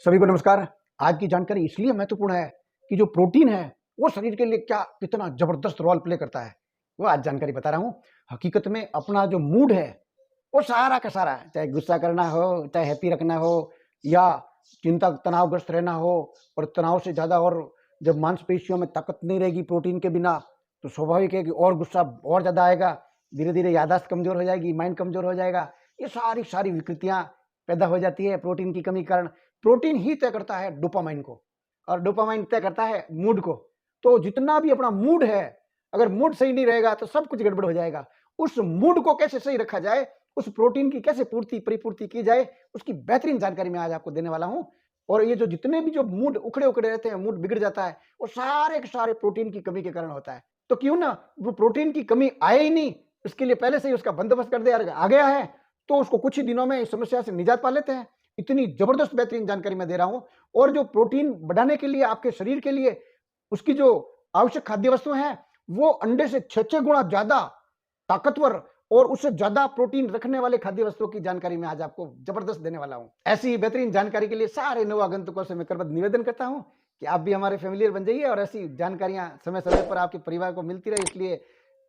सभी को नमस्कार। आज की जानकारी इसलिए महत्वपूर्ण है कि जो प्रोटीन है वो शरीर के लिए क्या कितना जबरदस्त रोल प्ले करता है, वो आज जानकारी बता रहा हूँ। हकीकत में अपना जो मूड है वो सारा का सारा, चाहे गुस्सा करना हो, चाहे हैप्पी रखना हो या चिंता तनावग्रस्त रहना हो, और तनाव से ज़्यादा, और जब मांसपेशियों में ताकत नहीं रहेगी प्रोटीन के बिना तो स्वाभाविक है कि और गुस्सा और ज़्यादा आएगा, धीरे धीरे याददाश्त कमज़ोर हो जाएगी, माइंड कमज़ोर हो जाएगा। ये सारी सारी विकृतियाँ पैदा हो जाती है प्रोटीन की कमी के कारण। प्रोटीन ही तय करता है डोपामाइन को, और डोपामाइन तय करता है मूड को। तो जितना भी अपना मूड है, अगर मूड सही नहीं रहेगा तो सब कुछ गड़बड़ हो जाएगा। उस मूड को कैसे सही रखा जाए, उस प्रोटीन की कैसे परिपूर्ति की जाए, उसकी बेहतरीन जानकारी मैं आज आपको देने वाला हूं। और ये जो जितने भी जो मूड उखड़े उखड़े रहते हैं, मूड बिगड़ जाता है, वो सारे के सारे प्रोटीन की कमी के कारण होता है। तो क्यों ना वो प्रोटीन की कमी आए ही नहीं, इसके लिए पहले से ही उसका बंदोबस्त कर दे। आ गया है तो उसको कुछ ही दिनों में इस समस्या से निजात पा लेते हैं। इतनी जबरदस्त बेहतरीन जानकारी मैं दे रहा हूं। और जो प्रोटीन बढ़ाने के लिए आपके शरीर के लिए उसकी जो आवश्यक खाद्य वस्तुएं हैं, वो अंडे से 6 गुना ज्यादा ताकतवर और उससे ज्यादा प्रोटीन रखने वाले खाद्य वस्तुओं की जानकारी मैं आज आपको जबरदस्त देने वाला हूं। ऐसी ही बेहतरीन जानकारी के लिए सारे नव आगंतुकों से मैं करबद्ध निवेदन करता हूं कि आप भी हमारे फैमिलियर बन जाइए और ऐसी जानकारियां समय समय पर आपके परिवार को मिलती रहे। इसलिए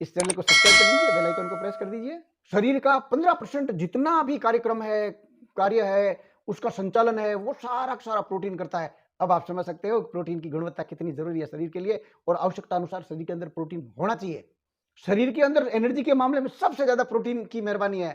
इस चैनल को सब्सक्राइब कर दीजिए, बेल आइकन को प्रेस कर दीजिए। शरीर का 15% जितना भी कार्यक्रम है, कार्य है, उसका संचालन है, वो सारा का सारा प्रोटीन करता है। अब आप समझ सकते हो प्रोटीन की गुणवत्ता कितनी जरूरी है शरीर के लिए, और आवश्यकता अनुसार शरीर के अंदर प्रोटीन होना चाहिए। शरीर के अंदर एनर्जी के मामले में सबसे ज्यादा प्रोटीन की मेहरबानी है।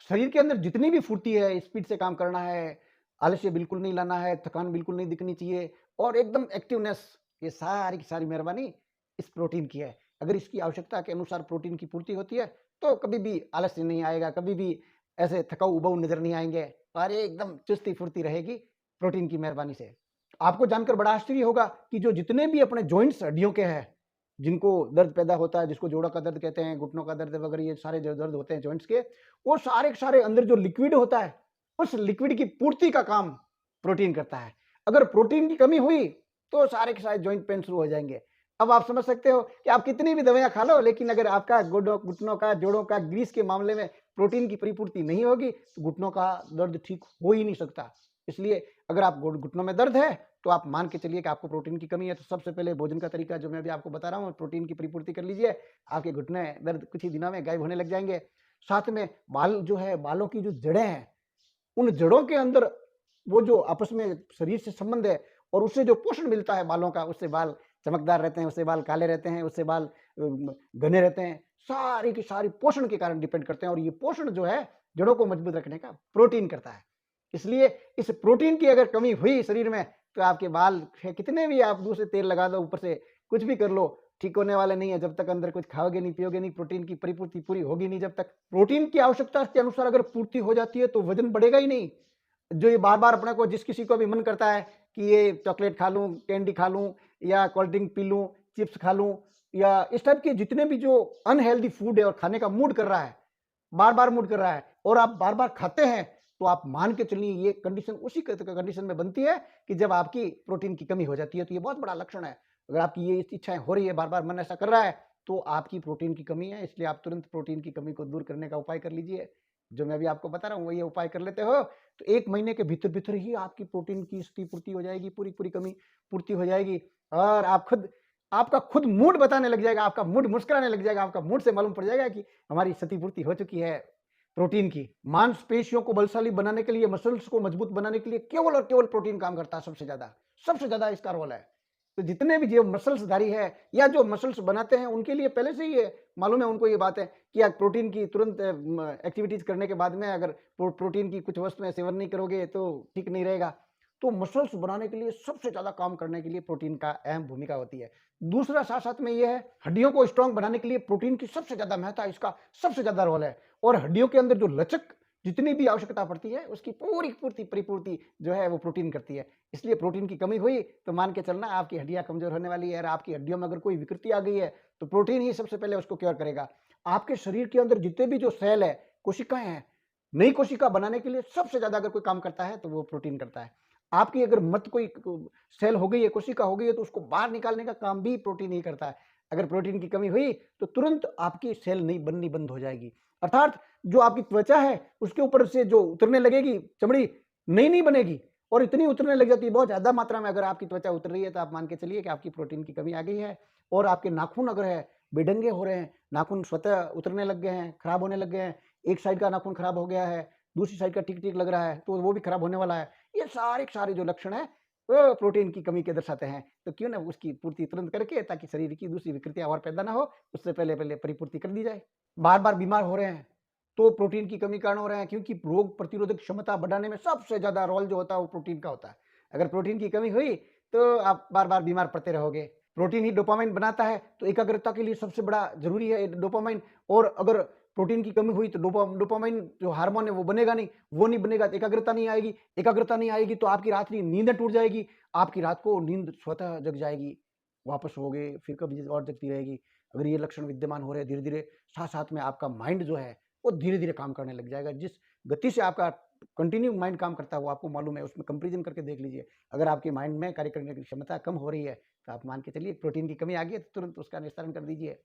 शरीर के अंदर जितनी भी फुर्ती है, स्पीड से काम करना है, आलस्य बिल्कुल नहीं लाना है, थकान बिल्कुल नहीं दिखनी चाहिए, और एकदम एक्टिवनेस, ये सारी की सारी मेहरबानी इस प्रोटीन की है। अगर इसकी आवश्यकता के अनुसार प्रोटीन की पूर्ति होती है तो कभी भी आलस्य नहीं आएगा, कभी भी ऐसे थकाऊ उबाऊ नजर नहीं आएंगे, और एकदम चुस्ती फुर्ती रहेगी प्रोटीन की मेहरबानी से। आपको जानकर बड़ा आश्चर्य होगा कि जो जितने भी अपने जॉइंट्स हड्डियों के हैं, जिनको दर्द पैदा होता है, जिसको जोड़ों का दर्द कहते हैं, घुटनों का दर्द वगैरह, ये सारे जो दर्द होते हैं जॉइंट्स के, वो सारे के सारे अंदर जो लिक्विड होता है, उस लिक्विड की पूर्ति का काम प्रोटीन करता है। अगर प्रोटीन की कमी हुई तो सारे के सारे जॉइंट पेन शुरू हो जाएंगे। अब आप समझ सकते हो कि आप कितनी भी दवाइयां खा लो, लेकिन अगर आपका घुटनों का, जोड़ों का, ग्रीस के मामले में प्रोटीन की परिपूर्ति नहीं होगी तो घुटनों का दर्द ठीक हो ही नहीं सकता। इसलिए अगर आप घुटनों में दर्द है तो आप मान के चलिए कि आपको प्रोटीन की कमी है। तो सबसे पहले भोजन का तरीका जो मैं भी आपको बता रहा हूँ, प्रोटीन की परिपूर्ति कर लीजिए, आपके घुटने दर्द कुछ ही दिनों में गायब होने लग जाएंगे। साथ में बाल जो है, बालों की जो जड़ें हैं, उन जड़ों के अंदर वो जो आपस में शरीर से संबंध है और उससे जो पोषण मिलता है बालों का, उससे बाल चमकदार रहते हैं, उससे बाल काले रहते हैं, उससे बाल घने रहते हैं। सारी की सारी पोषण के कारण डिपेंड करते हैं, और ये पोषण जो है जड़ों को मजबूत रखने का प्रोटीन करता है। इसलिए इस प्रोटीन की अगर कमी हुई शरीर में तो आपके बाल कितने भी आप दूसरे तेल लगा दो, ऊपर से कुछ भी कर लो, ठीक होने वाले नहीं है जब तक अंदर कुछ खाओगे नहीं, पियोगे नहीं, प्रोटीन की परिपूर्ति पूरी होगी नहीं। जब तक प्रोटीन की आवश्यकता के अनुसार अगर पूर्ति हो जाती है तो वजन बढ़ेगा ही नहीं। जो ये बार बार अपने को, जिस किसी को भी मन करता है कि ये चॉकलेट खा लूं, कैंडी खा लूं, या कोल्ड ड्रिंक पी लूं, चिप्स खा लूं, या इस टाइप के जितने भी जो अनहेल्दी फूड है और खाने का मूड कर रहा है, बार बार मूड कर रहा है, और आप बार बार खाते हैं, तो आप मान के चलिए ये कंडीशन उसी कंडीशन में बनती है कि जब आपकी प्रोटीन की कमी हो जाती है। तो ये बहुत बड़ा लक्षण है। अगर आपकी ये इच्छाएं हो रही है, बार बार मन ऐसा कर रहा है, तो आपकी प्रोटीन की कमी है। इसलिए आप तुरंत प्रोटीन की कमी को दूर करने का उपाय कर लीजिए। जो मैं भी आपको बता रहा हूँ वही उपाय कर लेते हो तो 1 महीने के भीतर भीतर ही आपकी प्रोटीन की स्थिति पूर्ति हो जाएगी, पूरी पूरी कमी पूर्ति हो जाएगी, और आप खुद, आपका खुद मूड बताने लग जाएगा, आपका मूड मुस्कुराने लग जाएगा, आपका मूड से मालूम पड़ जाएगा कि हमारी क्षतिपूर्ति हो चुकी है प्रोटीन की। मांसपेशियों को बलशाली बनाने के लिए, मसल्स को मजबूत बनाने के लिए केवल और केवल प्रोटीन काम करता है। सबसे ज्यादा इसका रोल है। तो जितने भी जो मसल्सधारी है या जो मसल्स बनाते हैं, उनके लिए पहले से ही ये मालूम है, उनको ये बात है कि आप प्रोटीन की तुरंत एक्टिविटीज करने के बाद में अगर प्रोटीन की कुछ वस्तुएं सेवन नहीं करोगे तो ठीक नहीं रहेगा। तो मसल्स बनाने के लिए, सबसे ज्यादा काम करने के लिए प्रोटीन का अहम भूमिका होती है। दूसरा साथ साथ में ये है, हड्डियों को स्ट्रांग बनाने के लिए प्रोटीन की सबसे ज्यादा महत्ता, इसका सबसे ज्यादा रोल है। और हड्डियों के अंदर जो लचक जितनी भी आवश्यकता पड़ती है, उसकी पूरी पूर्ति परिपूर्ति जो है वो प्रोटीन करती है। इसलिए प्रोटीन की कमी हुई तो मान के चलना आपकी हड्डियां कमजोर होने वाली है। और आपकी हड्डियों में अगर कोई विकृति आ गई है तो प्रोटीन ही सबसे पहले उसको क्योर करेगा। आपके शरीर के अंदर जितने भी जो सेल है, कोशिकाएं हैं, नई कोशिका बनाने के लिए सबसे ज्यादा अगर कोई काम करता है तो वो प्रोटीन करता है। आपकी अगर मत कोई सेल हो गई है, कोशिका हो गई है, तो उसको बाहर निकालने का काम भी प्रोटीन ही करता है। अगर प्रोटीन की कमी हुई तो तुरंत आपकी सेल नहीं बननी बंद हो जाएगी। अर्थात जो आपकी त्वचा है उसके ऊपर से जो उतरने लगेगी चमड़ी, नई नहीं बनेगी, और इतनी उतरने लग जाती है बहुत ज़्यादा मात्रा में। अगर आपकी त्वचा उतर रही है तो आप मान के चलिए कि आपकी प्रोटीन की कमी आ गई है। और आपके नाखून अगर है बेढंगे हो रहे हैं, नाखून स्वतः उतरने लग गए हैं, खराब होने लग गए हैं, एक साइड का नाखून खराब हो गया है, दूसरी साइड का ठीक-ठीक लग रहा है, तो वो भी खराब होने वाला है। ये सारे के सारे जो लक्षण हैं, वो प्रोटीन की कमी के दर्शाते हैं। तो क्यों ना उसकी पूर्ति तुरंत करके, ताकि शरीर की दूसरी विकृतियाँ और पैदा ना हो, उससे पहले-पहले परिपूर्ति कर दी जाए। बार-बार बीमार हो रहे हैं, तो प्रोटीन की कमी कारण हो रहे हैं, क्योंकि रोग प्रतिरोधक क्षमता बढ़ाने में सबसे ज़्यादा रोल जो होता है वो प्रोटीन का होता है। अगर प्रोटीन की कमी हुई तो आप बार-बार बीमार पड़ते रहोगे। प्रोटीन ही डोपामाइन बनाता है, तो एकाग्रता के लिए सबसे बड़ा ज़रूरी है डोपामाइन। और अगर प्रोटीन की कमी हुई तो डोपामाइन जो हार्मोन है वो बनेगा नहीं, वो नहीं बनेगा तो एकाग्रता नहीं आएगी, एकाग्रता नहीं आएगी तो आपकी रात की नींद टूट जाएगी, आपकी रात को नींद स्वतः जग जाएगी, वापस सोओगे फिर कभी और जगती रहेगी। अगर ये लक्षण विद्यमान हो रहे हैं धीरे-धीरे, साथ-साथ में आपका माइंड जो है वो धीरे-धीरे काम करने लग जाएगा। जिस गति से आपका कंटिन्यू माइंड काम करता है वो आपको मालूम है, उसमें कंपैरिज़न करके देख लीजिए। अगर आपके माइंड में कार्य करने की क्षमता कम हो रही है, तो आप मान के चलिए प्रोटीन की कमी आ गई है, तो तुरंत उसका निस्तारण कर दीजिए।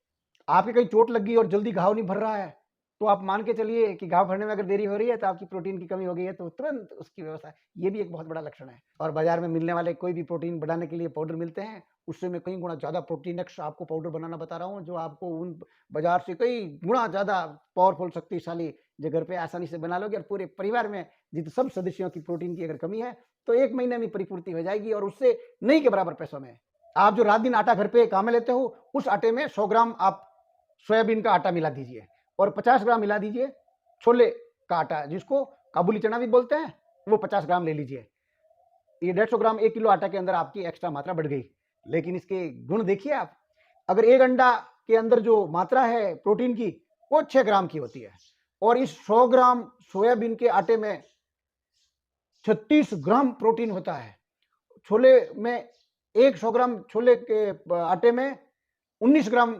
आपके कहीं चोट लग गई और जल्दी घाव नहीं भर रहा है, तो आप मान के चलिए कि घाव भरने में अगर देरी हो रही है, तो आपकी प्रोटीन की कमी हो गई है, तो तुरंत उसकी व्यवस्था, ये भी एक बहुत बड़ा लक्षण है। और बाज़ार में मिलने वाले कोई भी प्रोटीन बढ़ाने के लिए पाउडर मिलते हैं, उससे मैं कई गुना ज़्यादा प्रोटीन एक्स आपको पाउडर बनाना बता रहा हूँ, जो आपको उन बाज़ार से कई गुना ज़्यादा पावरफुल, शक्तिशाली, जो घर पे आसानी से बना लोगे और पूरे परिवार में जितने सब सदस्यों की प्रोटीन की अगर कमी है, तो 1 महीने में परिपूर्ति हो जाएगी और उससे नहीं के बराबर पैसों में। आप जो रात-दिन आटा घर पे काम में लेते हो, उस आटे में 100 ग्राम आप सोयाबीन का आटा मिला दीजिए और 50 ग्राम मिला दीजिए छोले का आटा, जिसको काबुली चना भी बोलते हैं, वो 50 ग्राम ले लीजिए। ये 150 ग्राम 1 किलो आटा के अंदर आपकी एक्स्ट्रा मात्रा बढ़ गई। लेकिन इसके गुण देखिए आप, अगर 1 अंडा के अंदर जो मात्रा है प्रोटीन की, वो 6 ग्राम की होती है और इस 100 ग्राम सोयाबीन के आटे में 36 ग्राम प्रोटीन होता है। छोले में 100 ग्राम छोले के आटे में 19 ग्राम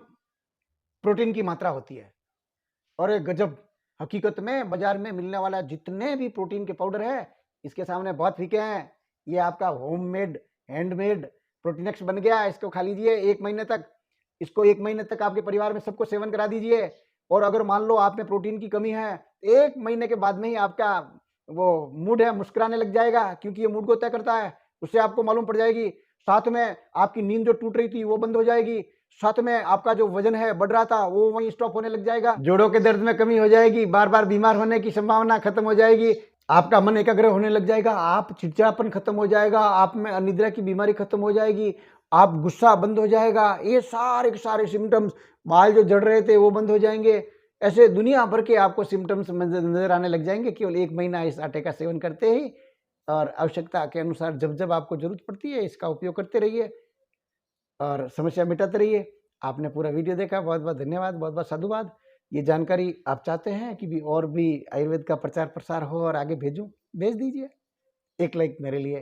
प्रोटीन की मात्रा होती है। अरे गजब! हकीकत में बाजार में मिलने वाला जितने भी प्रोटीन के पाउडर है, इसके सामने बहुत फीके हैं। ये आपका होममेड, हैंडमेड प्रोटीनेक्स बन गया, इसको खा लीजिए 1 महीने तक। इसको 1 महीने तक आपके परिवार में सबको सेवन करा दीजिए और अगर मान लो आप में प्रोटीन की कमी है, 1 महीने के बाद में ही आपका वो मूड है मुस्कुराने लग जाएगा, क्योंकि ये मूड को तय करता है। उससे आपको मालूम पड़ जाएगी। साथ में आपकी नींद जो टूट रही थी वो बंद हो जाएगी। साथ में आपका जो वजन है बढ़ रहा था वो वहीं स्टॉप होने लग जाएगा। जोड़ों के दर्द में कमी हो जाएगी, बार-बार बीमार होने की संभावना खत्म हो जाएगी। आपका मन एकाग्र होने लग जाएगा, आप चिड़चिड़ापन खत्म हो जाएगा, आप में अनिद्रा की बीमारी खत्म हो जाएगी, आप गुस्सा बंद हो जाएगा। ये सारे के सारे सिम्पटम्स, बाल जो झड़ रहे थे वो बंद हो जाएंगे। ऐसे दुनिया भर के आपको सिम्पटम्स नजर आने लग जाएंगे केवल 1 महीना इस आटे का सेवन करते ही। और आवश्यकता के अनुसार जब जब आपको जरूरत पड़ती है इसका उपयोग करते रहिए और समस्या मिटाते रहिए। आपने पूरा वीडियो देखा, बहुत बहुत धन्यवाद, बहुत बहुत साधुवाद। ये जानकारी आप चाहते हैं कि भी और भी आयुर्वेद का प्रचार प्रसार हो और आगे भेजूं, भेज दीजिए। एक लाइक मेरे लिए।